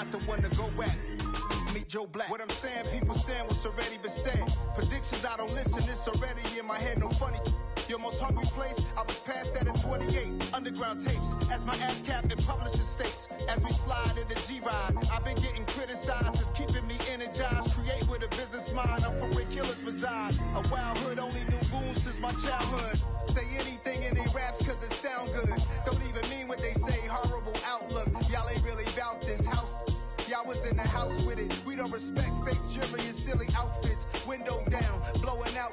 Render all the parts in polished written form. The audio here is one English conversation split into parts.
not the one to go at. Meet Joe Black. What I'm saying, people saying what's already been said. Predictions, I don't listen, it's already in my head, no funny. Your most hungry place, I was past that at 28. Underground tapes, as my ass cap in publishing states. As we slide in the G-Ride, I've been getting criticized, it's keeping me energized. Create with a business mind, I'm from where killers reside. A wild hood, only knew goons since my childhood. Say anything in they raps cause it sound good. Don't even mean what they say, horrible outlook. Y'all ain't really about this house. Y'all was in the house with it. We don't respect fake jewelry and silly outfits. Window down, blowing out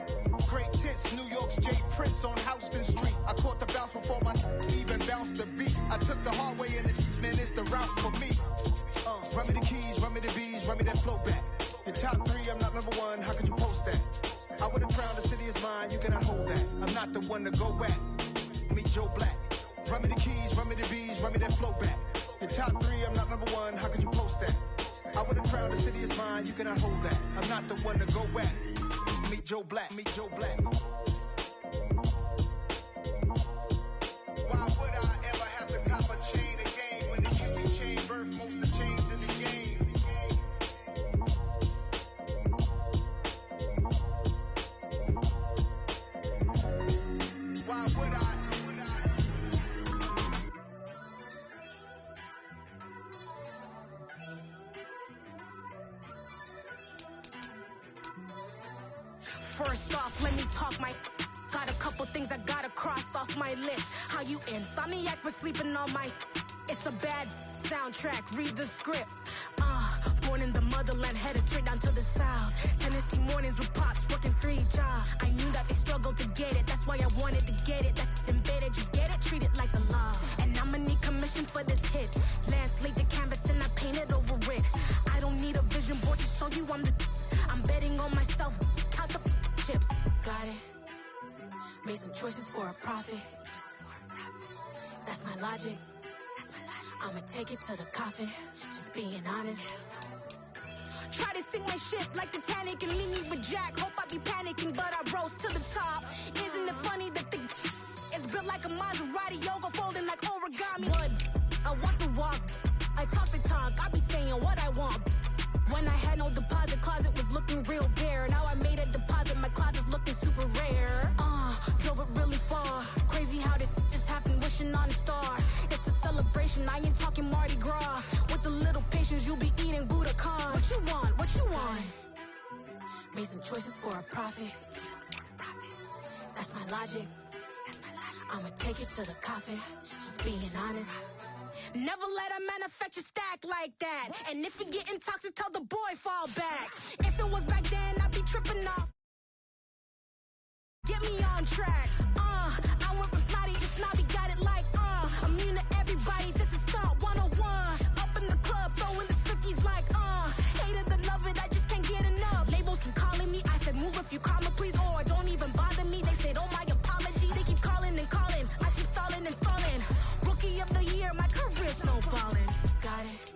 great tits. New York's J. Prince on Houston Street. I caught the bounce before my even bounced the beat. I took the hard way in it, man, it's the route for me. Run me the keys, run me the bees, run me that flow back. Your top three, I'm not number one, how could you post that? I would've crowned the city is mine, you cannot hold that. I'm not the one to go at. Meet Joe Black. Run me the keys, run me the bees, run me that flow back. Your top three, I'm not number one, how could you post that? I would've crowned the city is mine, you cannot hold that. I'm not the one to go at. Meet Joe Black, meet Joe Black. Why would I ever have to cop a chain again when it can be chain birth most of chains in the game? Why would I? First off, let me talk my. Got a couple things I gotta cross off my list. How you insomniac for sleeping on my. It's a bad soundtrack, read the script. Born in the motherland, headed straight down to the south. Tennessee mornings with pops, working 3 jobs. I knew that they struggled to get it, that's why I wanted to get it. That's embedded, you get it, treat it like a law. And I'ma need commission for this hit. Lance laid the canvas and I painted over it. I don't need a vision board to show you I'm the. I'm betting on myself, count the chips. Got it. Made some choices for a profit. That's my logic. I'ma take it to the coffin. Just being honest. Try to sink my ship like Titanic and leave me with Jack. Hope I be panicking, but I rose to the top. Isn't it funny that the it's built like a Maserati, yoga folding like origami? What? I walk the walk. I talk the talk. I be saying what I want. When I had no deposit, closet was looking real bare. Now I made a deposit, my closet's looking super rare. Drove it really far. Crazy how did this happen, wishing on a star. It's a celebration, I ain't talking Mardi Gras. With a little patience, you'll be eating Budokan. What you want? What you want? Made some choices for a profit. That's my logic. I'ma take it to the coffin. Just being honest. Never let a manufacture stack like that. And if you getting toxic, tell the boy fall back. If it was back then, I'd be tripping off. Get me on track. I went from snotty to snobby, got it like, immune to everybody, this is Salt 101. Up in the club, throwing the 50s like, hated the love it, I just can't get enough. Labels keep calling me, I said move if you call me please, or don't even bother me. They said, oh my apology, they keep calling and calling. I keep stalling and stalling. Rookie of the year, my career's no falling. Got it.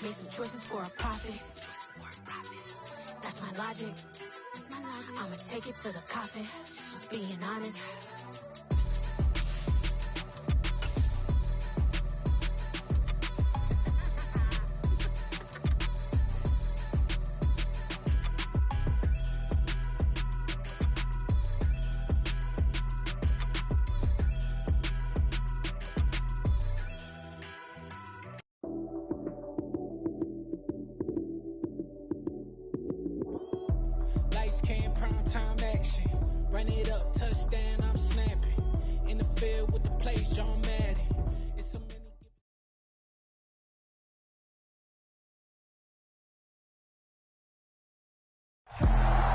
Made some choices for a profit. That's my logic. I'ma take it to the coffin. Just being honest.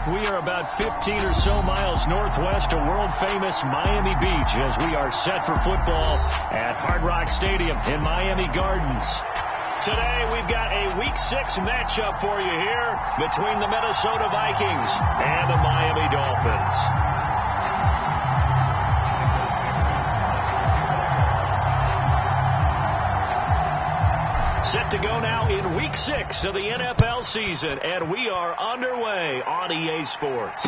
We are about 15 or so miles northwest of world-famous Miami Beach as we are set for football at Hard Rock Stadium in Miami Gardens. Today, we've got a Week 6 matchup for you here between the Minnesota Vikings and the Miami Dolphins. Set to go now in Week 6 of the NFL season, and we are underway on EA Sports.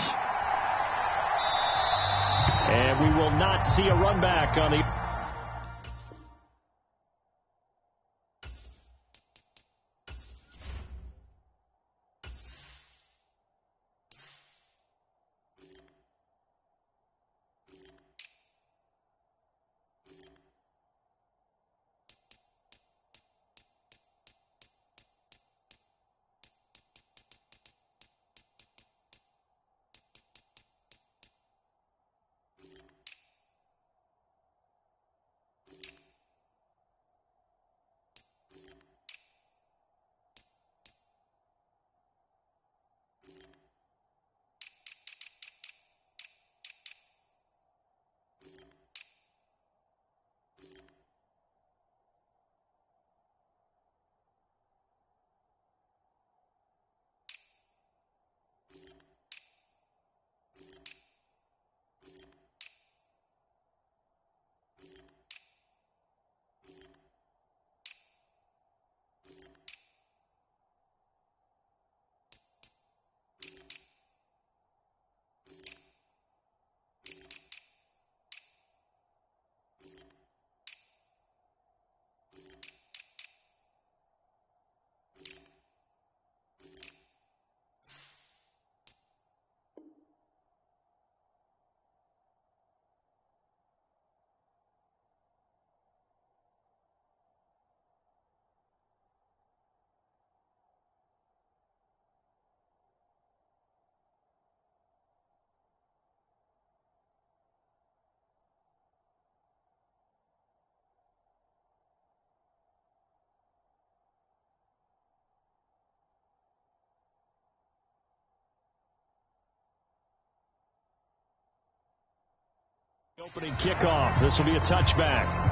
And we will not see a run back on the... Opening kickoff. This will be a touchback.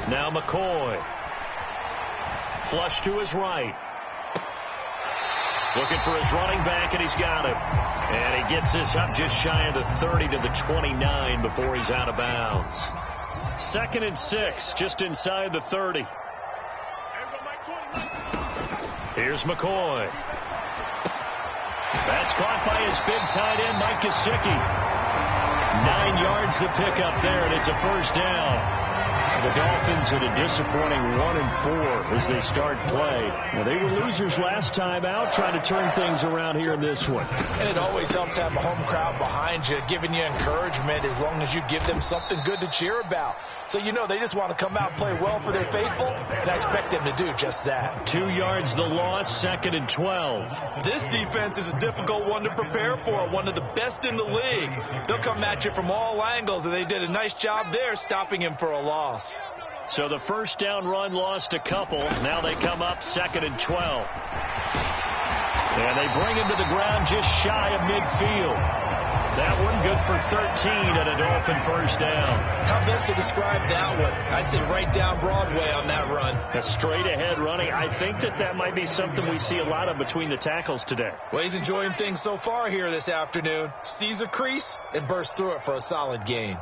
Now McCoy. Flush to his right. Looking for his running back, and he's got him. And he gets this up just shy of the 30 to the 29 before he's out of bounds. 2nd and 6, just inside the 30. Here's McCoy. That's caught by his big tight end, Mike Gesicki. 9 yards to pick up there, and it's a first down. The Dolphins at a disappointing 1-4 as they start play. Now, they were losers last time out, trying to turn things around here in this one. And it always helps to have a home crowd behind you, giving you encouragement as long as you give them something good to cheer about. So, you know, they just want to come out and play well for their faithful, and I expect them to do just that. 2 yards the loss, 2nd and 12. This defense is a difficult one to prepare for, one of the best in the league. They'll come at you from all angles, and they did a nice job there stopping him for a loss. So the first down run lost a couple. Now they come up 2nd and 12. And they bring him to the ground just shy of midfield. That one good for 13 and a Dolphin first down. How best to describe that one? I'd say right down Broadway on that run. A straight ahead running. I think that might be something we see a lot of between the tackles today. Well, he's enjoying things so far here this afternoon. Sees a crease and bursts through it for a solid gain.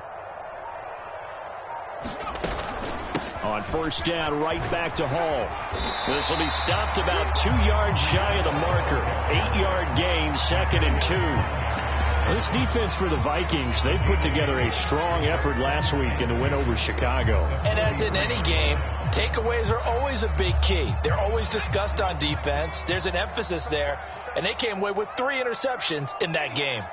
On first down, right back to Hall. This will be stopped about 2 yards shy of the marker. 8-yard gain, 2nd and 2. This defense for the Vikings, they put together a strong effort last week in the win over Chicago. And as in any game, takeaways are always a big key. They're always discussed on defense. There's an emphasis there, and they came away with 3 interceptions in that game.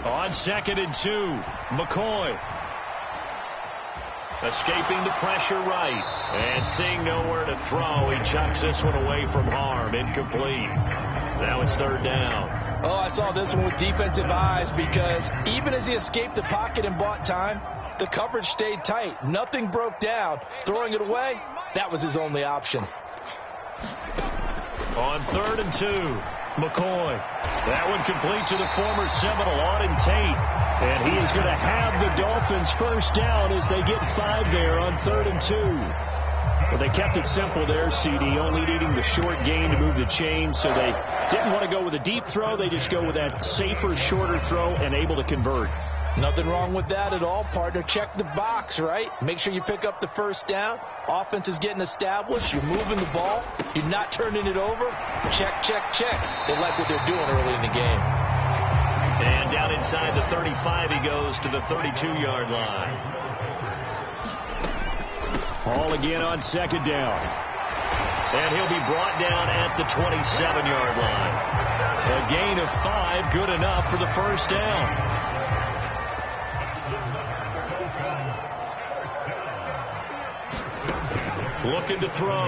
On 2nd and 2, McCoy. Escaping the pressure right. And seeing nowhere to throw, he chucks this one away from harm. Incomplete. Now it's 3rd down. Oh, I saw this one with defensive eyes because even as he escaped the pocket and bought time, the coverage stayed tight. Nothing broke down. Throwing it away, that was his only option. On 3rd and 2, McCoy. That one complete to the former Seminole, Auden Tate. And he is going to have the Dolphins first down as they get 5 there on 3rd and 2. Well, they kept it simple there, CD, only needing the short gain to move the chains, so they didn't want to go with a deep throw. They just go with that safer, shorter throw and able to convert. Nothing wrong with that at all, partner. Check the box, right? Make sure you pick up the first down. Offense is getting established. You're moving the ball. You're not turning it over. Check, check, check. They like what they're doing early in the game. And down inside the 35, he goes to the 32-yard line. Hall again on 2nd down. And he'll be brought down at the 27-yard line. A gain of 5, good enough for the first down. Looking to throw.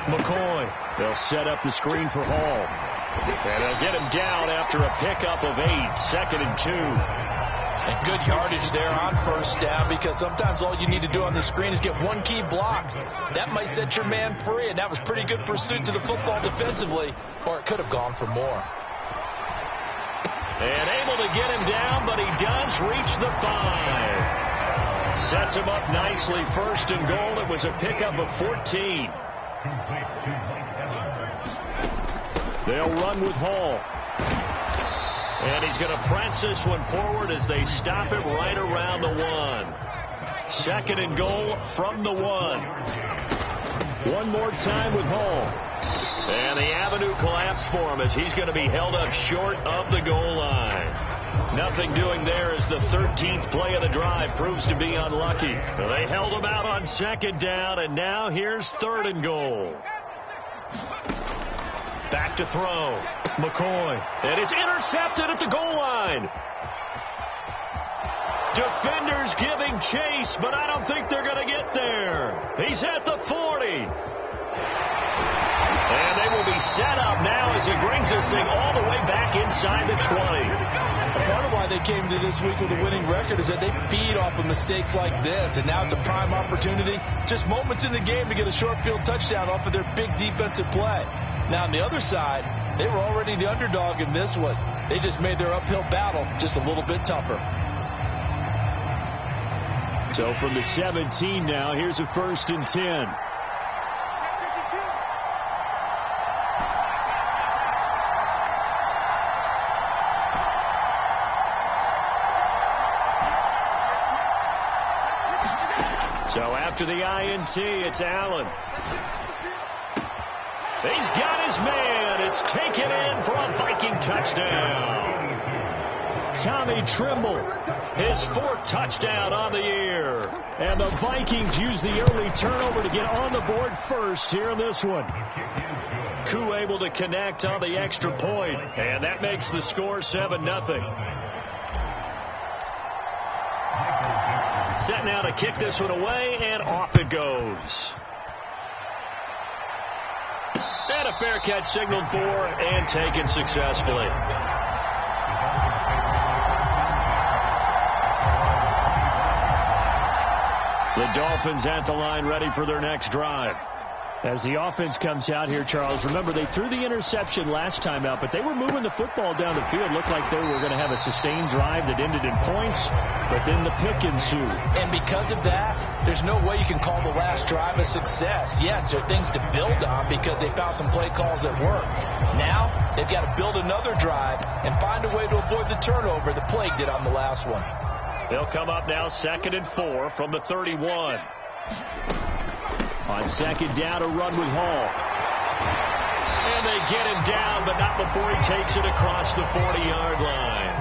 McCoy. They'll set up the screen for Hall. And they'll get him down after a pickup of 8. 2nd and 2. And good yardage there on first down because sometimes all you need to do on the screen is get one key block. That might set your man free, and that was pretty good pursuit to the football defensively, or it could have gone for more. And able to get him down, but he does reach the 5. Sets him up nicely. 1st and goal. It was a pickup of 14. They'll run with Hall. And he's going to press this one forward as they stop him right around the 1. 2nd and goal from the 1. One more time with Hall. And the avenue collapsed for him as he's going to be held up short of the goal line. Nothing doing there as the 13th play of the drive proves to be unlucky. They held him out on second down, and now here's 3rd and goal. Back to throw. McCoy. And it's intercepted at the goal line. Defenders giving chase, but I don't think they're going to get there. He's at the 40. And they will be set up now as he brings this thing all the way back inside the 20. Part of why they came to this week with a winning record is that they feed off of mistakes like this, and now it's a prime opportunity, just moments in the game, to get a short field touchdown off of their big defensive play. Now, on the other side, they were already the underdog in this one. They just made their uphill battle just a little bit tougher. So from the 17 now, here's a 1st and 10. So after the INT, it's Allen. He's got his man. It's taken in for a Viking touchdown. Tommy Trimble, his 4th touchdown on the year. And the Vikings use the early turnover to get on the board first here in this one. Koo able to connect on the extra point, and that makes the score 7-0. Set now to kick this one away, and off it goes. And a fair catch signaled for and taken successfully. The Dolphins at the line, ready for their next drive. As the offense comes out here, Charles, remember they threw the interception last time out, but they were moving the football down the field. Looked like they were going to have a sustained drive that ended in points, but then the pick ensued. And because of that, there's no way you can call the last drive a success. Yes, there are things to build on because they found some play calls that work. Now, they've got to build another drive and find a way to avoid the turnover the Plague did on the last one. They'll come up now 2nd and 4 from the 31. On second down, a run with Hall. And they get him down, but not before he takes it across the 40-yard line.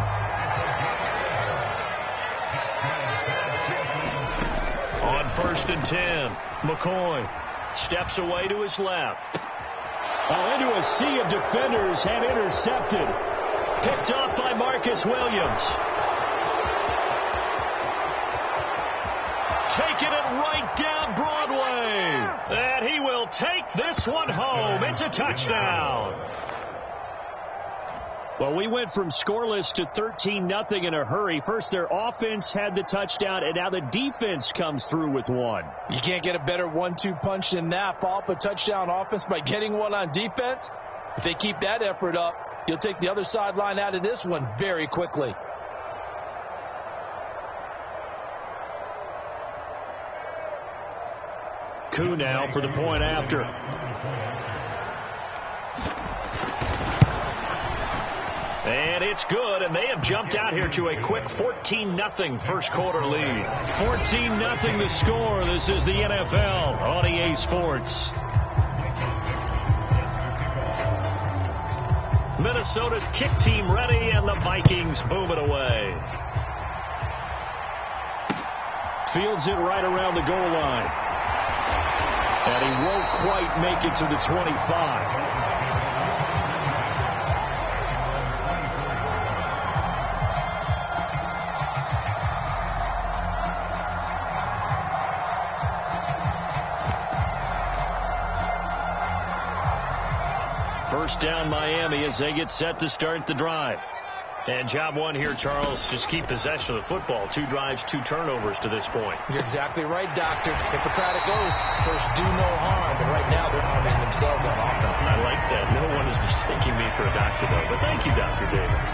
On 1st and 10, McCoy steps away to his left. Into a sea of defenders and intercepted. Picked off by Marcus Williams. Taking it right down Broadway. And he will take this one home. It's a touchdown. Well, we went from scoreless to 13-0 in a hurry. First, their offense had the touchdown, and now the defense comes through with one. You can't get a better 1-2 punch than that. Follow up a touchdown offense by getting one on defense. If they keep that effort up, you'll take the other sideline out of this one very quickly. Koo now for the point after. And it's good, and they have jumped out here to a quick 14-0 first quarter lead. 14-0 the score. This is the NFL on EA Sports. Minnesota's kick team ready, and the Vikings boom it away. Fields it right around the goal line. And he won't quite make it to the 25. First down Miami as they get set to start the drive. And job one here, Charles, just keep possession of the football. 2 drives, 2 turnovers to this point. You're exactly right, Doctor. Hippocratic oath. First, do no harm. But right now, they're harming themselves on offense. I like that. No one is mistaking me for a doctor, though. But thank you, Dr. Davis.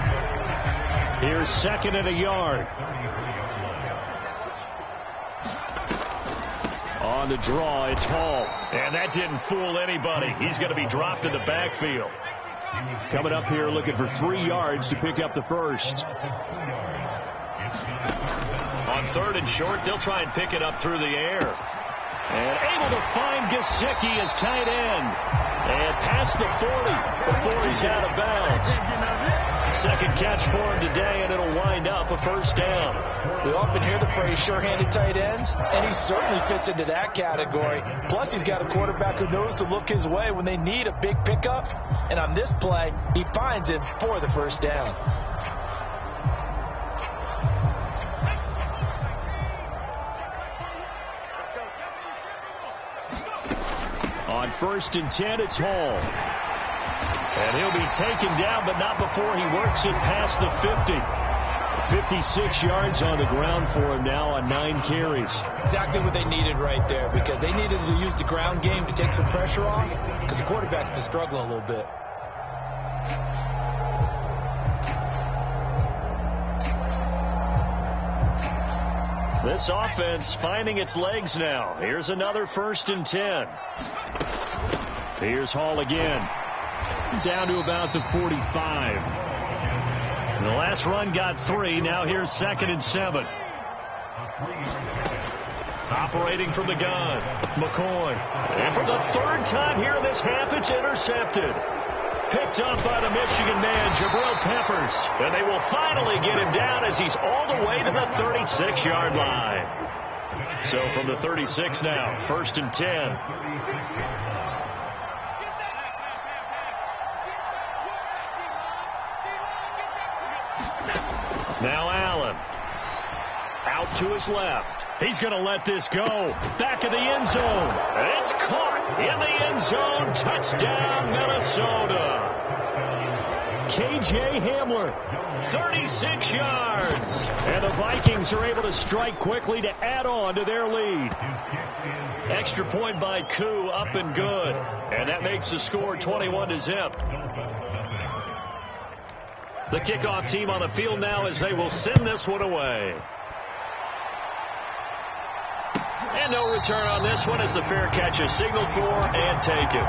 Here's 2nd and a yard. On the draw, it's Hall. And that didn't fool anybody. He's going to be dropped in the backfield. Coming up here looking for 3 yards to pick up the first. On 3rd and short, they'll try and pick it up through the air. And able to find Gesicki as tight end. And past the 40 before he's out of bounds. Second catch for him today, and it'll wind up a first down. We often hear the phrase sure-handed tight ends, and he certainly fits into that category. Plus, he's got a quarterback who knows to look his way when they need a big pickup. And on this play, he finds him for the first down. On 1st and 10, it's Hall. And he'll be taken down, but not before he works it past the 50. 56 yards on the ground for him now on 9 carries. Exactly what they needed right there, because they needed to use the ground game to take some pressure off, because the quarterback's been struggling a little bit. This offense finding its legs now. Here's another 1st and 10. Here's Hall again. Down to about the 45. The last run got 3. Now here's 2nd and 7. Operating from the gun, McCoy. And for the 3rd time here in this half, it's intercepted. Picked up by the Michigan man, Jabril Peppers. And they will finally get him down as he's all the way to the 36-yard line. So from the 36 now, 1st and 10. Now Allen. Out to his left. He's going to let this go. Back of the end zone. It's caught in the end zone. Touchdown, Minnesota. K.J. Hamler, 36 yards. And the Vikings are able to strike quickly to add on to their lead. Extra point by Koo, up and good. And that makes the score 21-0. The kickoff team on the field now as they will send this one away. And no return on this one as the fair catch is signaled for and taken.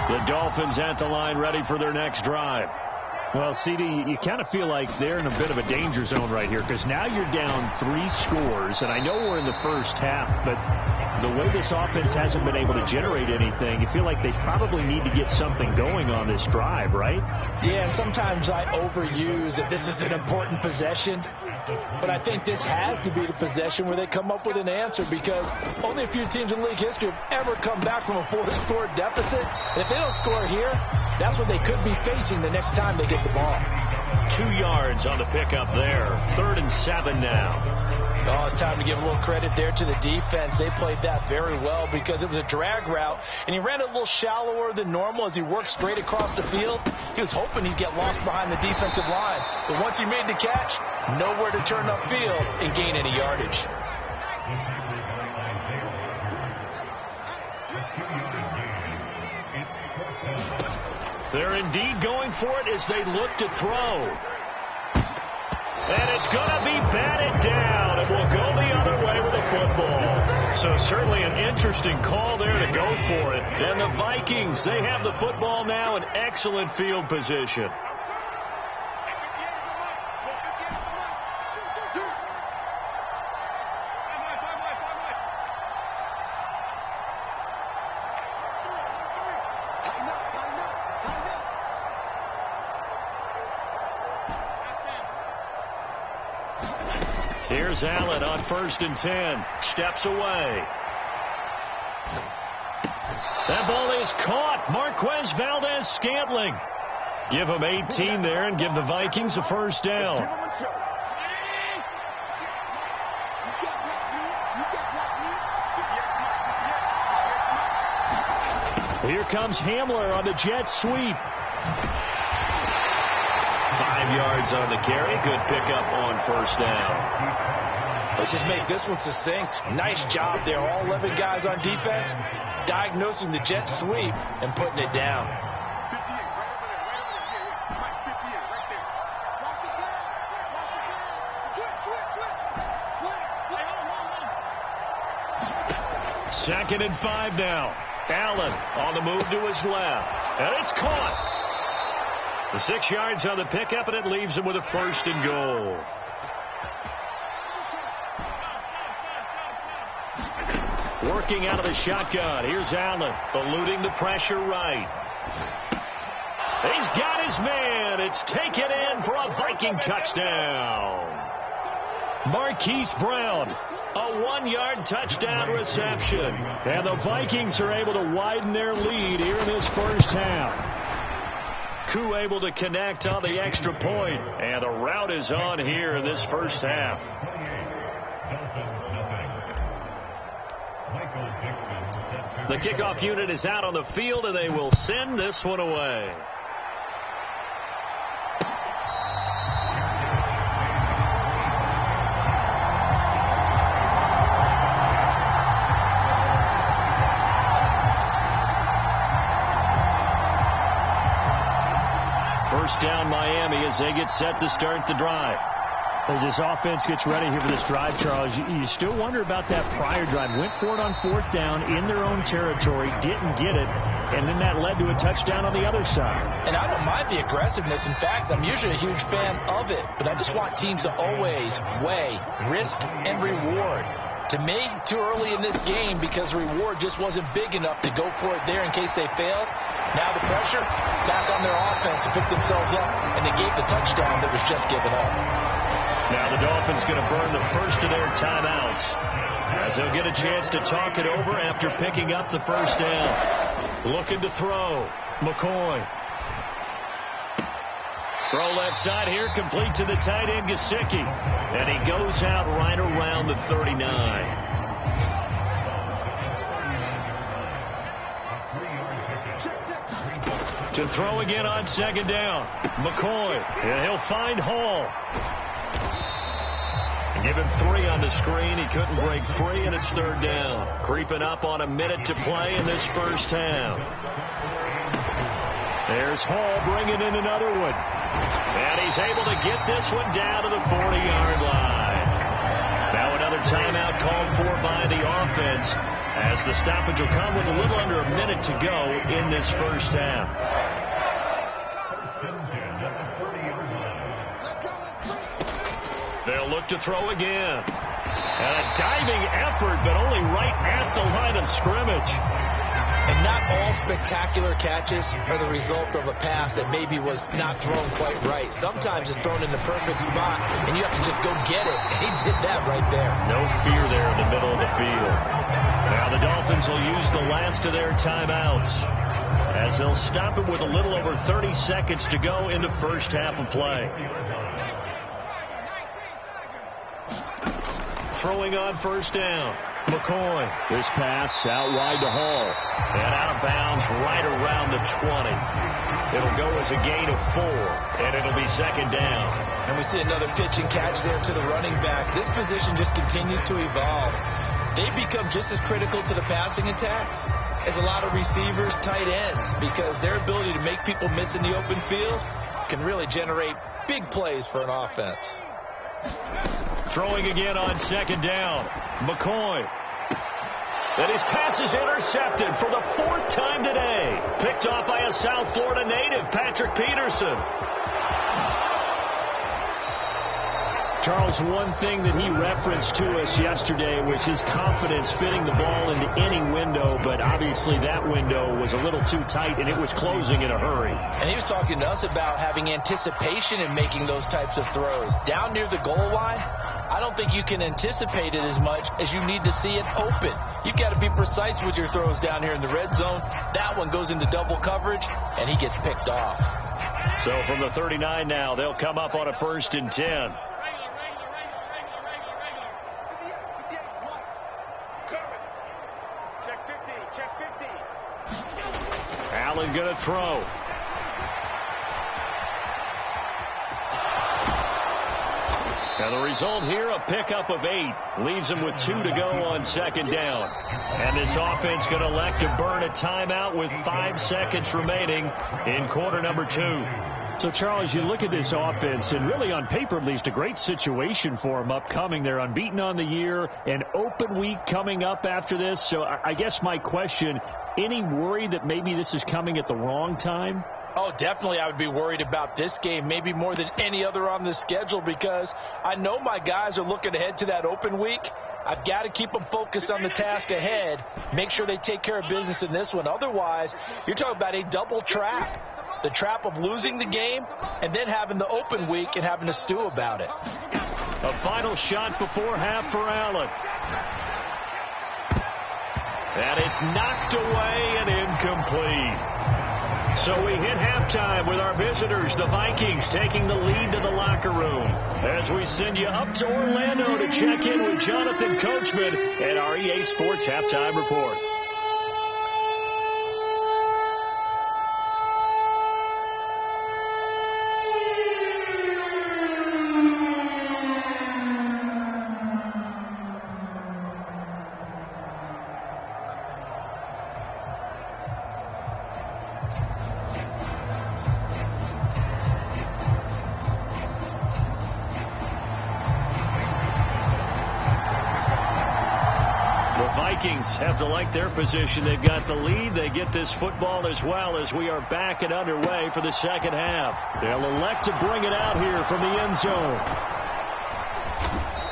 The Dolphins at the line ready for their next drive. Well, CD, you kind of feel like they're in a bit of a danger zone right here because now you're down 3 scores, and I know we're in the first half, but the way this offense hasn't been able to generate anything, you feel like they probably need to get something going on this drive, right? Yeah, and sometimes I overuse if this is an important possession, but I think this has to be the possession where they come up with an answer because only a few teams in league history have ever come back from a 4-score deficit. And if they don't score here, that's what they could be facing the next time they get the ball. 2 yards on the pickup there. 3rd and 7 now. Oh, it's time to give a little credit there to the defense. They played that very well because it was a drag route, and he ran it a little shallower than normal as he worked straight across the field. He was hoping he'd get lost behind the defensive line. But once he made the catch, nowhere to turn upfield and gain any yardage. They're indeed going for it as they look to throw. And it's going to be batted down. It will go the other way with the football. So certainly an interesting call there to go for it. And the Vikings, they have the football now in excellent field position. Here's Allen on 1st and 10. Steps away. That ball is caught. Marquez Valdez-Scantling. Give him 18 there and give the Vikings a first down. Here comes Hamler on the jet sweep. 5 yards on the carry. Good pickup on first down. Let's just make this one succinct. Nice job there. All 11 guys on defense diagnosing the jet sweep and putting it down. Second and 5 now. Allen on the move to his left. And it's caught. The 6 yards on the pickup, and it leaves him with a 1st and goal. Working out of the shotgun. Here's Allen, eluding the pressure right. He's got his man. It's taken in for a Viking touchdown. Marquise Brown, a 1-yard touchdown reception. And the Vikings are able to widen their lead here in this first half. Koo able to connect on the extra point. And the rout is on here in this first half. The kickoff unit is out on the field, and they will send this one away. First down Miami as they get set to start the drive. As this offense gets ready here for this drive, Charles, you still wonder about that prior drive. Went for it on 4th down in their own territory, didn't get it, and then that led to a touchdown on the other side. And I don't mind the aggressiveness. In fact, I'm usually a huge fan of it, but I just want teams to always weigh risk and reward. To me, too early in this game because reward just wasn't big enough to go for it there in case they failed. Now the pressure back on their offense to pick themselves up, and they gave the touchdown that was just given up. Now the Dolphins going to burn the first of their timeouts as they'll get a chance to talk it over after picking up the first down. Looking to throw. McCoy. Throw left side here, complete to the tight end, Gesicki. And he goes out right around the 39. To throw again on second down. McCoy. And he'll find Hall. Give him 3 on the screen. He couldn't break free, and it's 3rd down. Creeping up on a minute to play in this first half. There's Hall bringing in another one. And he's able to get this one down to the 40-yard line. Now another timeout called for by the offense as the stoppage will come with a little under a minute to go in this first half. They'll look to throw again. And a diving effort, but only right at the line of scrimmage. And not all spectacular catches are the result of a pass that maybe was not thrown quite right. Sometimes it's thrown in the perfect spot, and you have to just go get it. He did that right there. No fear there in the middle of the field. Now the Dolphins will use the last of their timeouts as they'll stop it with a little over 30 seconds to go in the first half of play. Throwing on first down. McCoy. This pass out wide to Hall. And out of bounds right around the 20. It'll go as a gain of 4, and it'll be second down. And we see another pitch and catch there to the running back. This position just continues to evolve. They become just as critical to the passing attack as a lot of receivers, tight ends, because their ability to make people miss in the open field can really generate big plays for an offense. Throwing again on second down. McCoy. And his pass is intercepted for the 4th time today. Picked off by a South Florida native, Patrick Peterson. Charles, one thing that he referenced to us yesterday was his confidence fitting the ball into any window, but obviously that window was a little too tight, and it was closing in a hurry. And he was talking to us about having anticipation in making those types of throws. Down near the goal line, I don't think you can anticipate it as much as you need to see it open. You've got to be precise with your throws down here in the red zone. That one goes into double coverage, and he gets picked off. So from the 39 now, they'll come up on a 1st and 10. Allen going to throw. And the result here, a pickup of 8. Leaves them with 2 to go on second down. And this offense going to elect to burn a timeout with 5 seconds remaining in quarter number 2. So, Charles, you look at this offense, and really on paper, at least, a great situation for them upcoming. They're unbeaten on the year, an open week coming up after this. So I guess my question, any worry that maybe this is coming at the wrong time? Oh, definitely I would be worried about this game, maybe more than any other on the schedule, because I know my guys are looking ahead to that open week, I've got to keep them focused on the task ahead, make sure they take care of business in this one. Otherwise, you're talking about a double trap. The trap of losing the game and then having the open week and having to stew about it. A final shot before half for Allen. And it's knocked away and incomplete. So we hit halftime with our visitors, the Vikings, taking the lead to the locker room. As we send you up to Orlando to check in with Jonathan Coachman at our EA Sports Halftime Report. Have to like their position. They've got the lead. They get this football as well as we are back and underway for the second half. They'll elect to bring it out here from the end zone.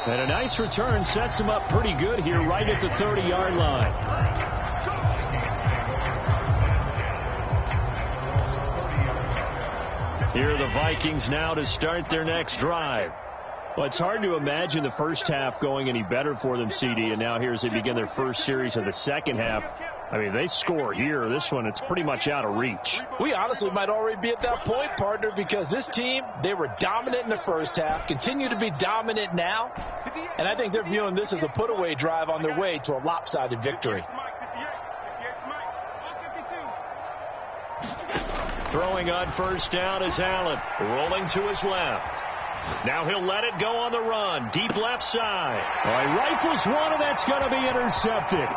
And a nice return sets them up pretty good here right at the 30-yard line. Here are the Vikings now to start their next drive. Well, it's hard to imagine the first half going any better for them, CD, and now here as they begin their first series of the second half. I mean, they score here. This one, it's pretty much out of reach. We honestly might already be at that point, partner, because this team, they were dominant in the first half, continue to be dominant now, and I think they're viewing this as a put-away drive on their way to a lopsided victory. Throwing on first down is Allen, rolling to his left. Now he'll let it go on the run. Deep left side. Rifles one, and that's going to be intercepted.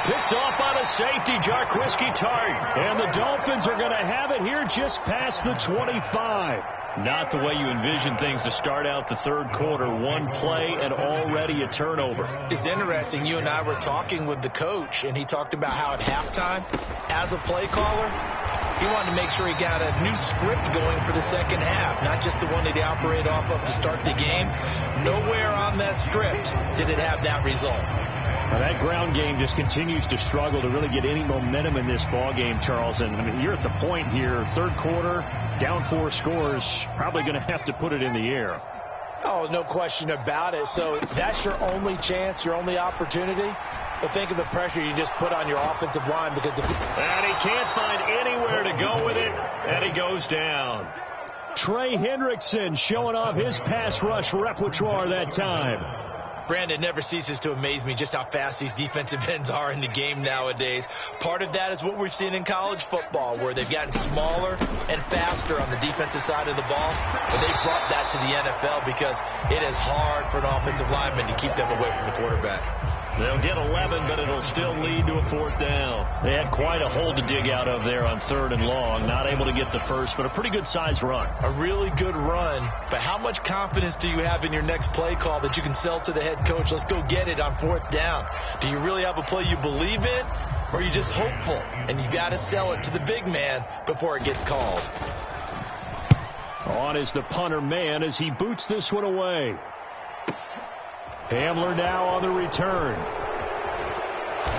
Picked off on a safety, Jarquiski Tart. And the Dolphins are going to have it here just past the 25. Not the way you envision things to start out the third quarter. One play and already a turnover. It's interesting. You and I were talking with the coach, and he talked about how at halftime, as a play caller, he wanted to make sure he got a new script going for the second half, not just the one that he operated off of to start the game. Nowhere on that script did it have that result. Well, that ground game just continues to struggle to really get any momentum in this ball game, Charles. And I mean, you're at the point here, third quarter, down 4 scores, probably going to have to put it in the air. Oh, no question about it. So that's your only chance, your only opportunity. But think of the pressure you just put on your offensive line because if and he can't find anywhere to go with it, and he goes down. Trey Hendrickson showing off his pass rush repertoire that time. Brandon, never ceases to amaze me just how fast these defensive ends are in the game nowadays. Part of that is what we're seeing in college football, where they've gotten smaller and faster on the defensive side of the ball. But they brought that to the NFL because it is hard for an offensive lineman to keep them away from the quarterback. They'll get 11, but it'll still lead to a fourth down. They had quite a hole to dig out of there on 3rd and long. Not able to get the first, but a pretty good size run. A really good run, but how much confidence do you have in your next play call that you can sell to the head coach? Let's go get it on 4th down. Do you really have a play you believe in, or are you just hopeful? And you got to sell it to the big man before it gets called. On is the punter man as he boots this one away. Hamler now on the return.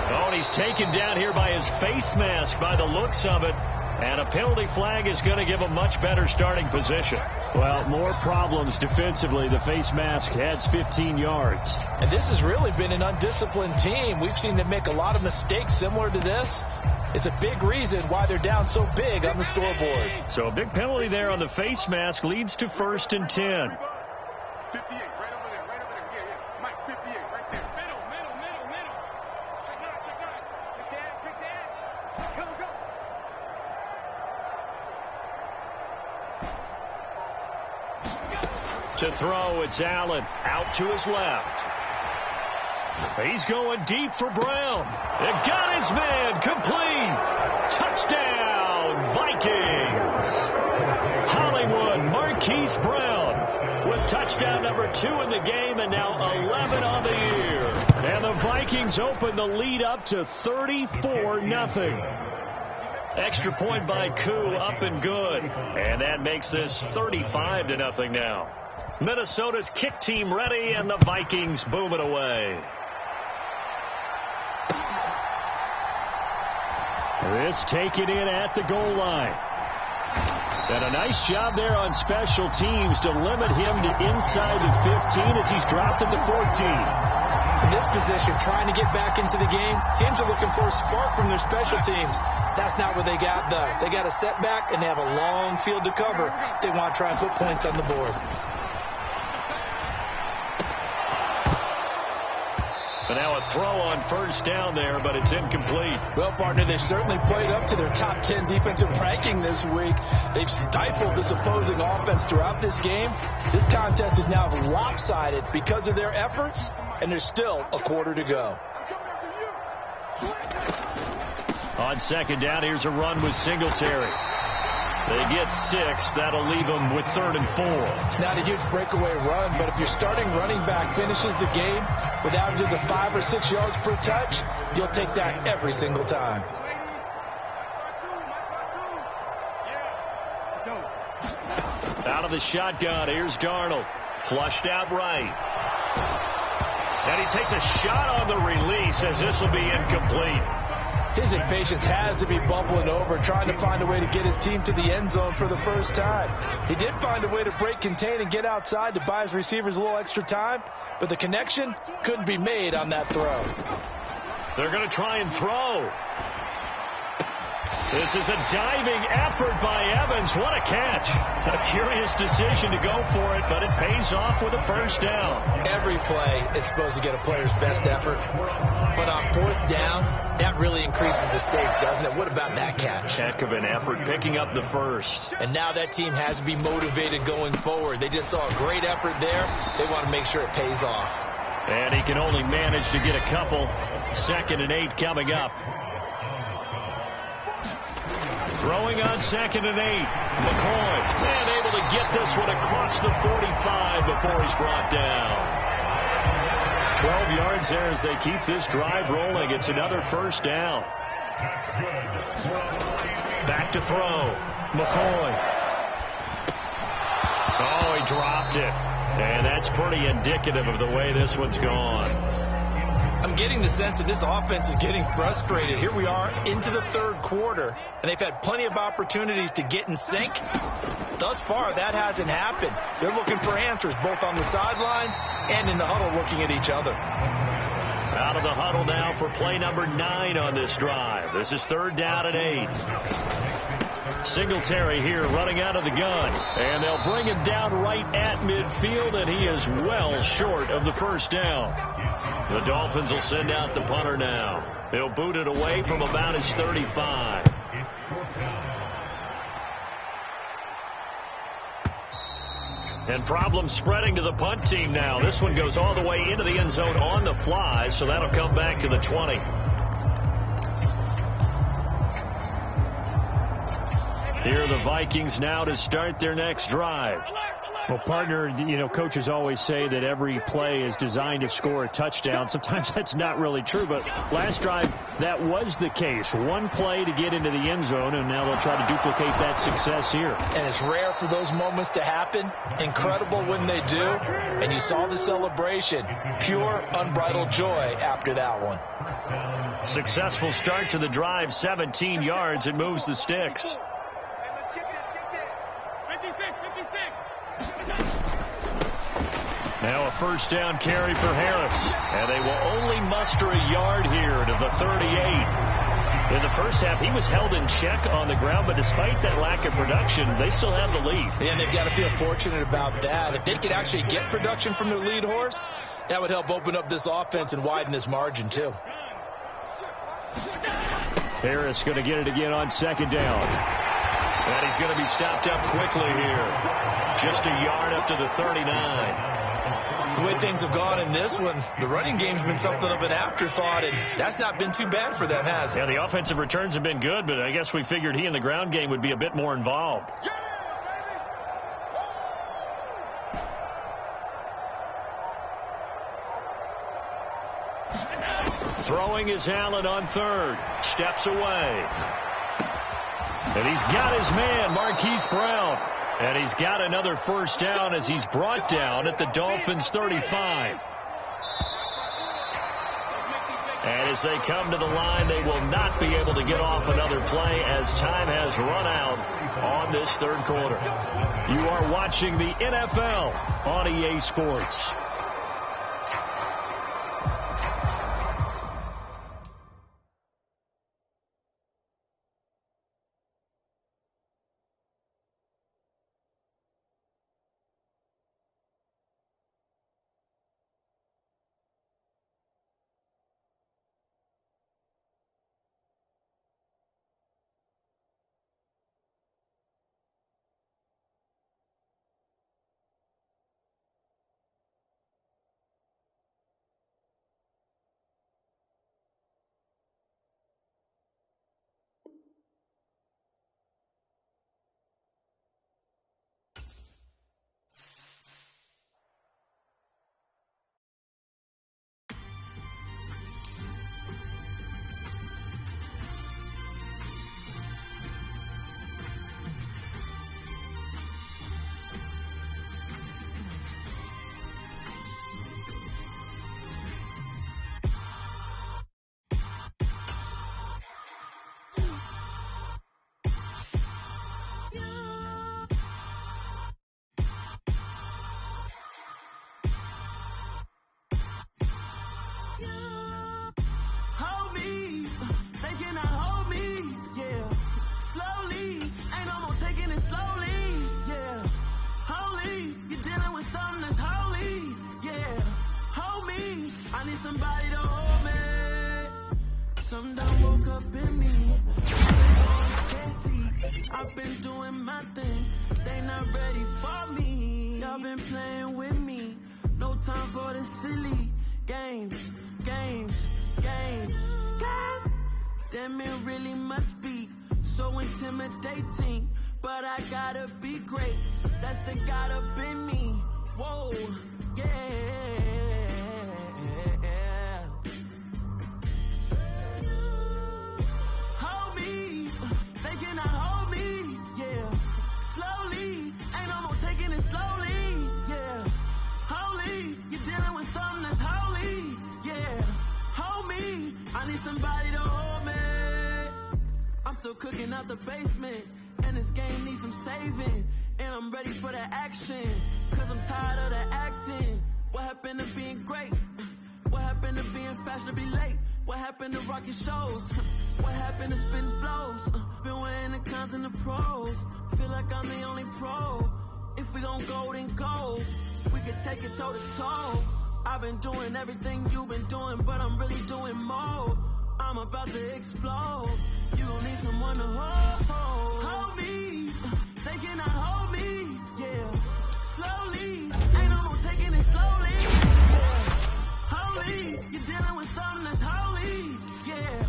Oh, and he's taken down here by his face mask by the looks of it. And a penalty flag is going to give a much better starting position. Well, more problems defensively. The face mask adds 15 yards. And this has really been an undisciplined team. We've seen them make a lot of mistakes similar to this. It's a big reason why they're down so big on the scoreboard. So a big penalty there on the face mask leads to 1st and 10. 58. To throw, it's Allen out to his left. He's going deep for Brown. It got his man complete. Touchdown, Vikings. Hollywood Marquise Brown with touchdown number 2 in the game and now 11 on the year. And the Vikings open the lead up to 34-0. Extra point by Koo, up and good. And that makes this 35-0 now. Minnesota's kick team ready, and the Vikings boom it away. This taken in at the goal line. And a nice job there on special teams to limit him to inside the 15 as he's dropped at the 14. In this position, trying to get back into the game, teams are looking for a spark from their special teams. That's not what they got, though. They got a setback, and they have a long field to cover if they want to try and put points on the board. But now a throw on first down there, but it's incomplete. Well, partner, they've certainly played up to their top 10 defensive ranking this week. They've stifled this opposing offense throughout this game. This contest is now lopsided because of their efforts, and there's still a quarter to go. On second down, here's a run with Singletary. They get 6. That'll leave them with 3rd and 4. It's not a huge breakaway run, but if your starting running back finishes the game with averages of 5 or 6 yards per touch, you'll take that every single time. Out of the shotgun, here's Darnold. Flushed out right. And he takes a shot on the release as this will be incomplete. His impatience has to be bubbling over, trying to find a way to get his team to the end zone for the first time. He did find a way to break contain and get outside to buy his receivers a little extra time, but the connection couldn't be made on that throw. They're going to try and throw. This is a diving effort by Evans. What a catch. A curious decision to go for it, but it pays off with a first down. Every play is supposed to get a player's best effort, but on 4th down, that really increases the stakes, doesn't it? What about that catch? Heck of an effort, picking up the first. And now that team has to be motivated going forward. They just saw a great effort there. They want to make sure it pays off. And he can only manage to get a couple. 2nd and 8 coming up. Throwing on 2nd and 8. McCoy, and able to get this one across the 45 before he's brought down. 12 yards there as they keep this drive rolling. It's another first down. Back to throw. McCoy. Oh, he dropped it. And that's pretty indicative of the way this one's gone. I'm getting the sense that this offense is getting frustrated. Here we are into the 3rd quarter, and they've had plenty of opportunities to get in sync. Thus far, that hasn't happened. They're looking for answers both on the sidelines and in the huddle looking at each other. Out of the huddle now for play number 9 on this drive. This is 3rd down and 8. Singletary here running out of the gun. And they'll bring him down right at midfield, and he is well short of the first down. The Dolphins will send out the punter now. They'll boot it away from about his 35. And problems spreading to the punt team now. This one goes all the way into the end zone on the fly, so that'll come back to the 20. Here are the Vikings now to start their next drive. Well, partner, you know, coaches always say that every play is designed to score a touchdown. Sometimes that's not really true, but last drive, that was the case. One play to get into the end zone, and now they'll try to duplicate that success here. And it's rare for those moments to happen. Incredible when they do. And you saw the celebration. Pure, unbridled joy after that one. Successful start to the drive, 17 yards. It moves the sticks. Now a first down carry for Harris. And they will only muster a yard here to the 38. In the first half, he was held in check on the ground, but despite that lack of production, they still have the lead. And they've got to feel fortunate about that. If they could actually get production from their lead horse, that would help open up this offense and widen this margin, too. Harris going to get it again on 2nd down. And he's going to be stopped up quickly here. Just a yard up to the 39. The way things have gone in this one, the running game's been something of an afterthought, and that's not been too bad for them, has it? Yeah, the offensive returns have been good, but I guess we figured he in the ground game would be a bit more involved. Throwing is Allen on 3rd. Steps away. And he's got his man, Marquise Brown. And he's got another first down as he's brought down at the Dolphins' 35. And as they come to the line. They will not be able to get off another play as time has run out on this third quarter. You are watching the NFL on EA Sports. Cooking out the basement, and this game needs some saving, and I'm ready for the action, cause I'm tired of the acting. What happened to being great? What happened to being fashionably late? What happened to rocking shows? What happened to spitting flows? Been wearing the cons and the pros, feel like I'm the only pro. If we gon' go, then go, we could take it toe to toe. I've been doing everything you've been doing, but I'm really doing more. I'm about to explode. You gon' need someone to hold me. They cannot hold me, yeah. Slowly, ain't no more taking it slowly, yeah. Holy, you're dealing with something that's holy, yeah.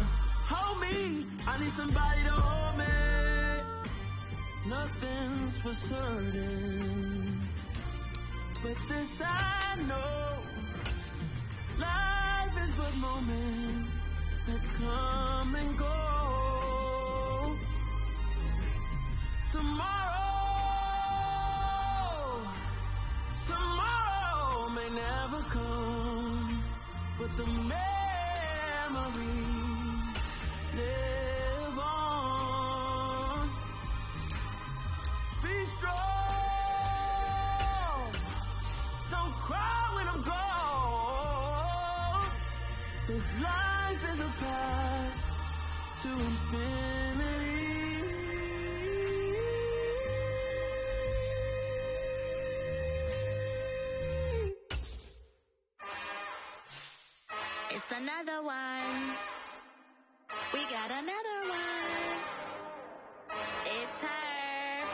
Hold me, I need somebody to hold me. Nothing's for certain, but this I know. Life is but moments that come and go. Tomorrow may never come, but the memories live on. Be strong, don't cry when I'm gone. This life is a path to infinity. It's another one. We got another one. It's her.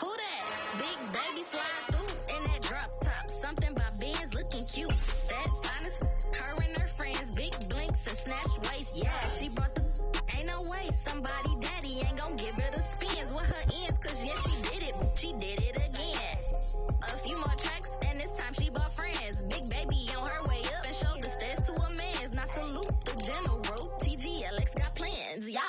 Who that? Big baby slide through in that drop top. Something about Benz looking cute. That's honest. Her and her friends, big blinks and snatch waist. Yeah, she brought the. Ain't no way somebody daddy ain't gon' give her the spins with her ends. Cause yeah, she did it. She did it again. A few more tracks and this time she bought friends. Big baby on her way up and showed the stats to a man's. Not salute the general. TGLX got plans, yeah.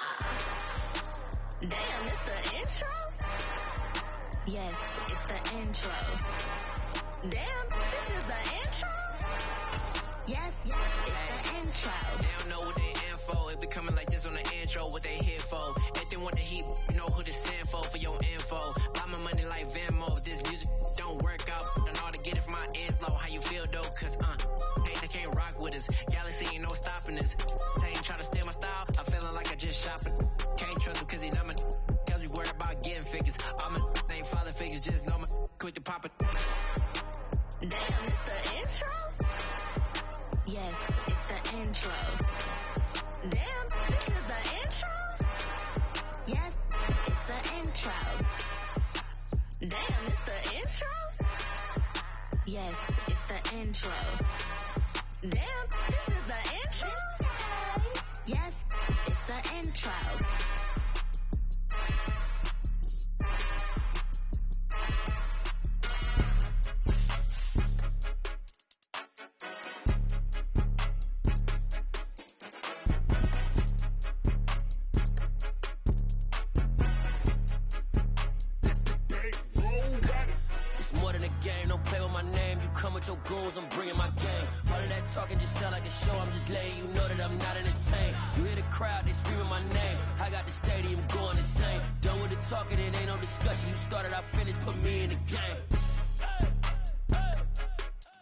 talking just sound like a show. I'm just letting you know that I'm not entertained. You hear the crowd, they screaming my name. I got the stadium going insane. Done with the talking, it ain't no discussion. You started, I finished, put me in the game.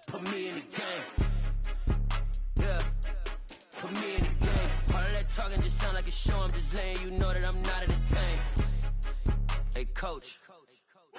Put me in the game. Yeah. Put me in the game. All of that talking just sound like a show. I'm just letting you know that I'm not entertained. Hey, coach.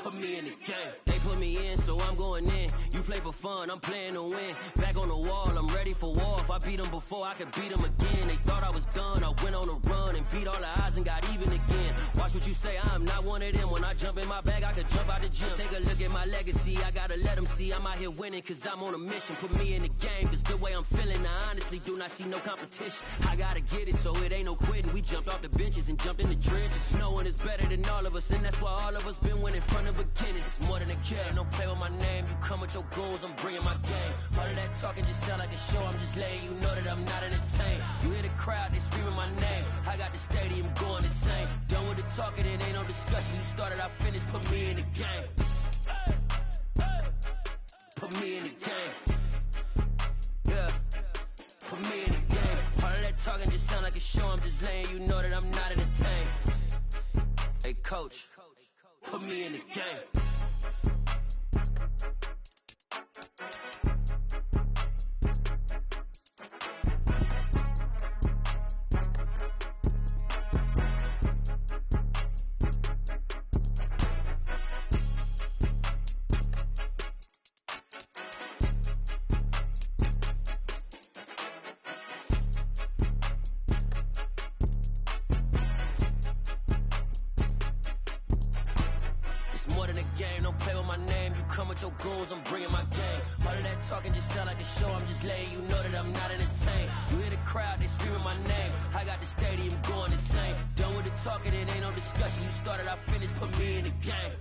Put me in the game. They put me in, so I'm going in. You play for fun, I'm playing to win. Back on the wall, I'm ready for war. If I beat them before, I could beat them again. They thought I was done, I went on a run and beat all the odds and got even again. Watch what you say, I'm not one of them. When I jump in my bag, I could jump out the gym. Take a look at my legacy, I gotta let them see I'm out here winning, cause I'm on a mission. Put me in the game, cause the way I'm feeling, I honestly do not see no competition. I gotta get it, so it ain't no quitting. We jumped off the benches and jumped in the trenches. No one is better than all of us, and that's why all of us been winning from the beginning. It's more than a game, don't play with my name. You come with your goons, I'm bringing my game. All of that talking just sound like a show. I'm just letting you know that I'm not entertained. You hear the crowd, they screaming my name. I got the stadium going insane. Done with the talking, it ain't no discussion. You started, I finished, put me in the game. Put me in the game. Yeah. Put me in the game. All of that talking just sound like a show. I'm just letting you know that I'm not entertained. Hey, coach. Put me in the game. I'm bringing my game. All of that talking just sound like a show. I'm just letting you know that I'm not entertained. You hear the crowd, they screaming my name. I got the stadium going insane. Done with the talking, it ain't no discussion. You started, I finished, put me in the game.